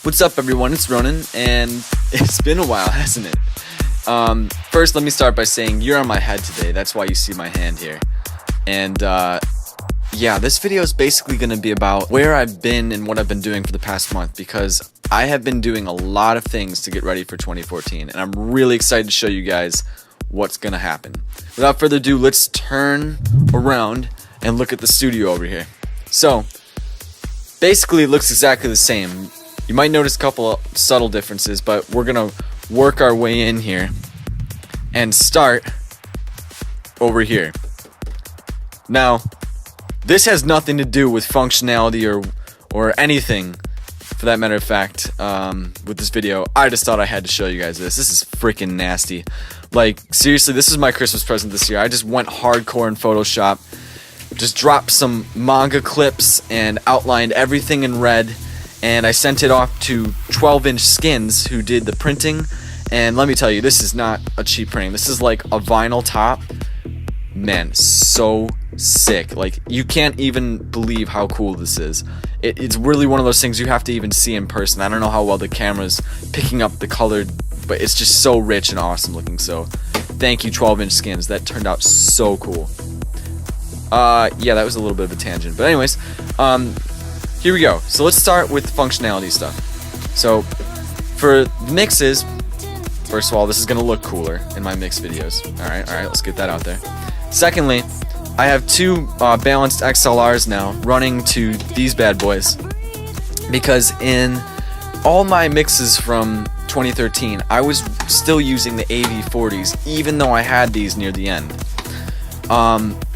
What's up, everyone? It's Ronin, and it's been a while, hasn't it? First, let me start by saying you're on my head today. That's why you see my hand here. And yeah, this video is basically going to be about where I've been and what I've been doing for the past month, because I have been doing a lot of things to get ready for 2014, and I'm really excited to show you guys what's going to happen. Without further ado, let's turn around and look at the studio over here. So, basically it looks exactly the same. You might notice a couple of subtle differences, but we're going to work our way in here and start over here. Now, this has nothing to do with functionality or anything, for that matter of fact, with this video. I just thought I had to show you guys this. This is freaking nasty. Like, seriously, this is my Christmas present this year. I just went hardcore in Photoshop, just dropped some manga clips and outlined everything in red, and I sent it off to 12-inch Skins, who did the printing. And let me tell you, this is not a cheap printing. This is like a vinyl top. Man, so sick. Like, you can't even believe how cool this is. It's really one of those things you have to even see in person. I don't know how well the camera's picking up the color, but it's just so rich and awesome looking. So thank you, 12-inch Skins. That turned out so cool. Yeah, that was a little bit of a tangent, but anyways, here we go. So let's start with the functionality stuff. So for mixes, first of all, this is gonna look cooler in my mix videos. Alright, let's get that out there. Secondly, I have two balanced XLRs now running to these bad boys, because in all my mixes from 2013, I was still using the AV40s, even though I had these near the end.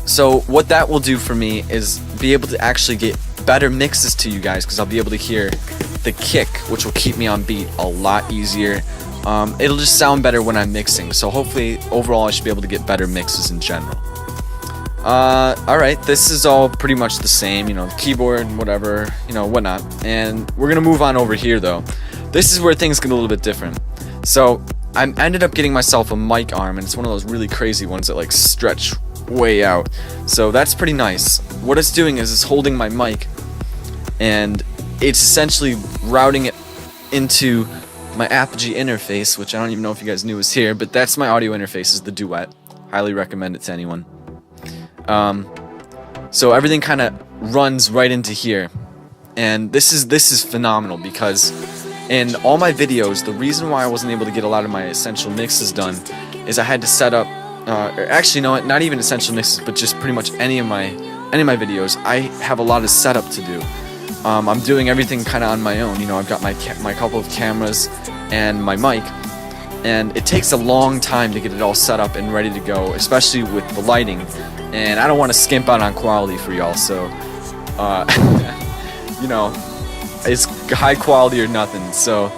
So what that will do for me is be able to actually get better mixes to you guys, because I'll be able to hear the kick, which will keep me on beat a lot easier. It'll just sound better when I'm mixing, so hopefully overall I should be able to get better mixes in general. Alright, this is all pretty much the same, you know, the keyboard, whatever, you know, whatnot. And we're gonna move on over here though. This is where things get a little bit different. So I ended up getting myself a mic arm, and it's one of those really crazy ones that like stretch way out. So that's pretty nice. What it's doing is it's holding my mic, and it's essentially routing it into my Apogee interface, which I don't even know if you guys knew was here, but that's my audio interface, is the Duet. Highly recommend it to anyone. So everything kind of runs right into here, and this is phenomenal, because in all my videos, the reason why I wasn't able to get a lot of my essential mixes done is I had to set up, actually no, not even essential mixes, but just pretty much any of my videos. I have a lot of setup to do. I'm doing everything kind of on my own. You know, I've got my couple of cameras and my mic, and it takes a long time to get it all set up and ready to go, especially with the lighting. And I don't want to skimp out on quality for y'all, so you know, it's high quality or nothing. So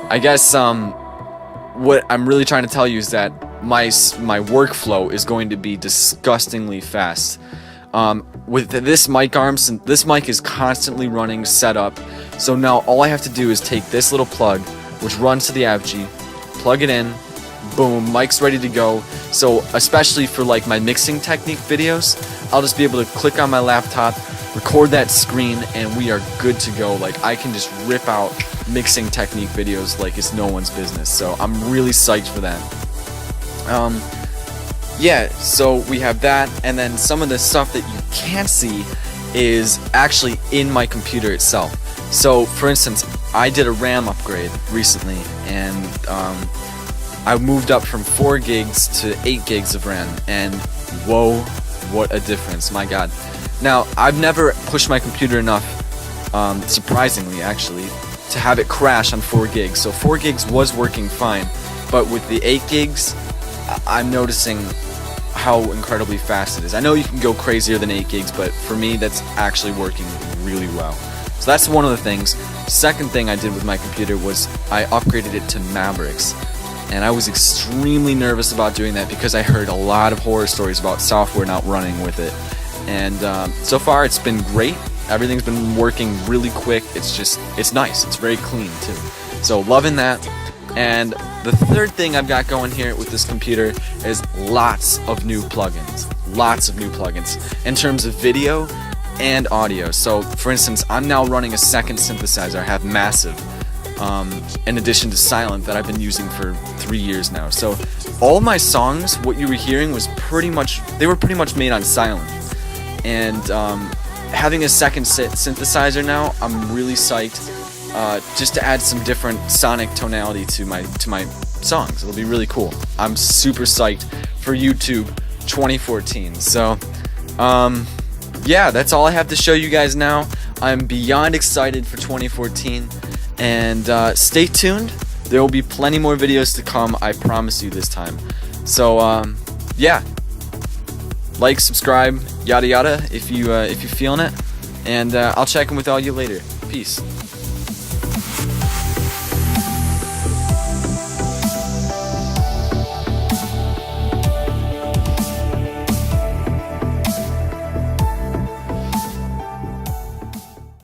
I guess what I'm really trying to tell you is that my workflow is going to be disgustingly fast. With this mic arm, since this mic is constantly running set up, so now all I have to do is take this little plug, which runs to the Apogee, plug it in, boom, mic's ready to go. So especially for like my mixing technique videos, I'll just be able to click on my laptop, record that screen, and we are good to go. Like, I can just rip out mixing technique videos like it's no one's business. So I'm really psyched for that. Yeah, so we have that, and then some of the stuff that you can't see is actually in my computer itself. So, for instance, I did a RAM upgrade recently, and I moved up from 4 gigs to 8 gigs of RAM, and whoa, what a difference, my god. Now, I've never pushed my computer enough, surprisingly actually, to have it crash on 4 gigs. So 4 gigs was working fine, but with the 8 gigs, I'm noticing how incredibly fast it is. I know you can go crazier than 8 gigs, but for me that's actually working really well. So that's one of the things. Second thing I did with my computer was I upgraded it to Mavericks, and I was extremely nervous about doing that because I heard a lot of horror stories about software not running with it, and so far it's been great. Everything's been working really quick. It's nice. It's very clean too. So loving that. And the third thing I've got going here with this computer is lots of new plugins. In terms of video and audio. So for instance, I'm now running a second synthesizer. I have Massive. in addition to silent, that I've been using for 3 years now. So all my songs, what you were hearing was pretty much made on silent. And having a second synthesizer now, I'm really psyched just to add some different sonic tonality to my songs. It'll be really cool. I'm super psyched for YouTube 2014. So yeah, that's all I have to show you guys now. I'm beyond excited for 2014, and stay tuned. There will be plenty more videos to come, I promise you this time. So yeah, like, subscribe, yada yada, if you feeling it, and I'll check in with all you later. Peace.